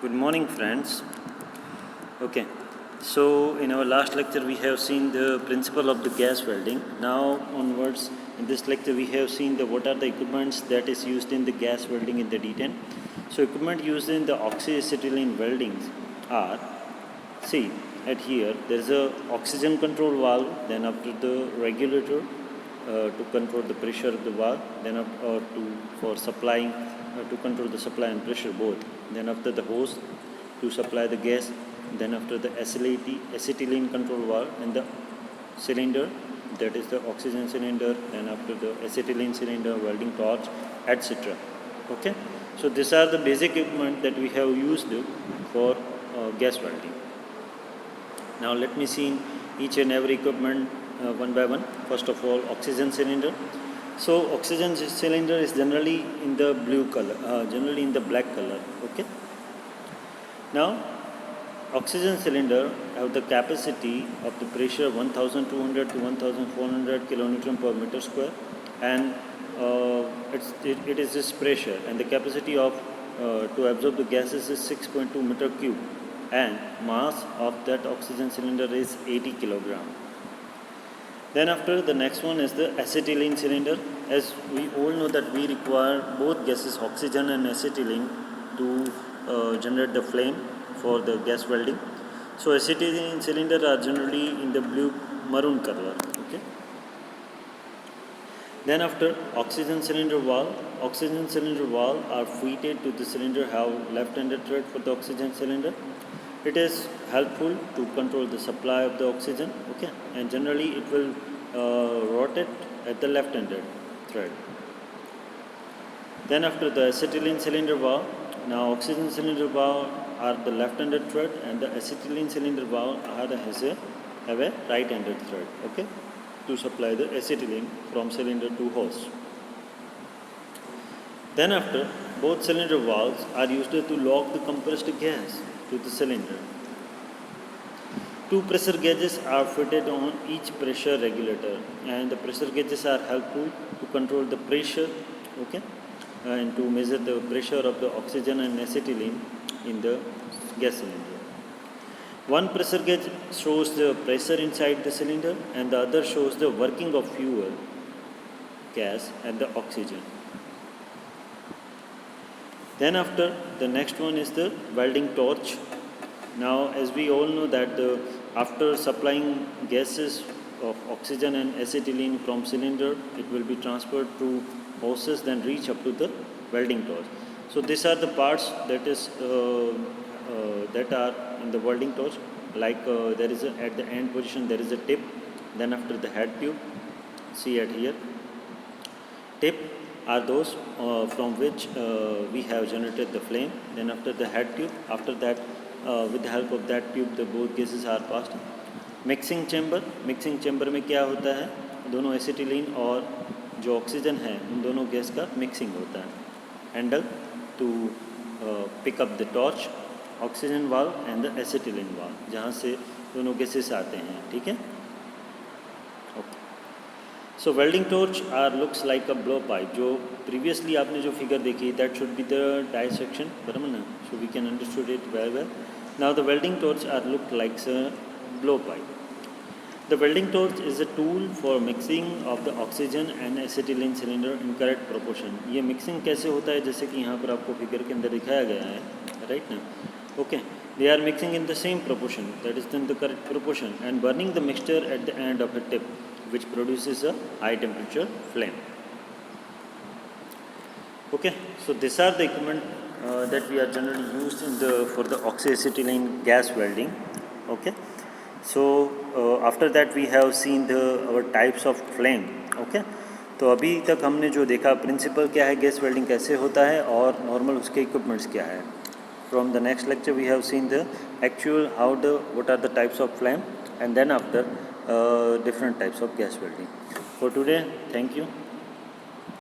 Good morning, friends. Okay, so in our last lecture we have seen the principle of the gas welding. Now onwards, in this lecture we have seen what are the equipments that is used in the gas welding in the detail. So equipment used in the oxyacetylene weldings are, see at here there is a oxygen control valve, then after the regulator to control the pressure of the valve, then for supplying to control the supply and pressure both, then after the hose to supply the gas, then after the acetylene control valve and the cylinder, that is the oxygen cylinder, then after the acetylene cylinder, welding torch, etc. Okay, so these are the basic equipment that we have used for gas welding. Now let me see each and every equipment one by one. First of all, oxygen cylinder. So oxygen cylinder is generally in the blue color, generally in the black color. Okay. Now, oxygen cylinder have the capacity of the pressure 1200 to 1400 kilonewton per meter square, and it is this pressure, and the capacity of to absorb the gases is 6.2 meter cube, and mass of that oxygen cylinder is 80 kilogram. Then after, the next one is the acetylene cylinder. As we all know that we require both gases, oxygen and acetylene, to generate the flame for the gas welding. So acetylene cylinder are generally in the blue maroon color. Okay. Then after, oxygen cylinder valve. Oxygen cylinder valve are fitted to the cylinder, have left-handed thread for the oxygen cylinder. It is helpful to control the supply of the oxygen, okay, and generally it will rotate at the left-handed thread. Then after, the acetylene cylinder valve. Now oxygen cylinder valve are the left-handed thread, and the acetylene cylinder valve have a right-handed thread, okay, to supply the acetylene from cylinder to hose. Then after, both cylinder valves are used to lock the compressed gas to the cylinder. Two pressure gauges are fitted on each pressure regulator, and the pressure gauges are helpful to control the pressure, okay, and to measure the pressure of the oxygen and acetylene in the gas cylinder. One pressure gauge shows the pressure inside the cylinder, and the other shows the working of fuel, gas, and the oxygen. Then after, the next one is the welding torch. Now, as we all know that after supplying gases of oxygen and acetylene from cylinder, it will be transferred through hoses, then reach up to the welding torch. So these are the parts that are in the welding torch. Like there is at the end position there is a tip. Then after, the head tube. See at here. Tip are those from which we have generated the flame. Then after, the head tube. After that, with the help of that tube, the both gases are passed. Mixing chamber में क्या होता है, दोनों acetylene और जो oxygen है उन दोनों गैस का मिक्सिंग होता है. Handle to pick up the torch, oxygen valve and the acetylene valve, जहाँ से दोनों गैसेस आते हैं. ठीक है. So welding torch are looks like a blow pipe. जो प्रीवियसली आपने जो फिगर देखी, that should be the dissection, बराबर ना, so we can understood it very well. Now the welding torch are look like a blow pipe. The welding torch is a tool for mixing of the oxygen and acetylene cylinder in correct proportion. ये mixing कैसे होता है, जैसे कि यहाँ पर आपको figure के अंदर दिखाया गया है, right ना? Okay, they are mixing in the same proportion, that is in the correct proportion, and burning the mixture at the end of a tip, which produces a high temperature flame. Okay, so these are the equipment that we are generally used in for the oxyacetylene gas welding. Okay. So after that we have seen our types of flame. Okay, तो अभी तक हमने जो देखा principal क्या है, gas welding कैसे होता है, और नॉर्मल उसके इक्विपमेंट्स क्या है. From the next lecture we have seen the actual what are the types of flame, and then after different types of gas welding. For today, thank you.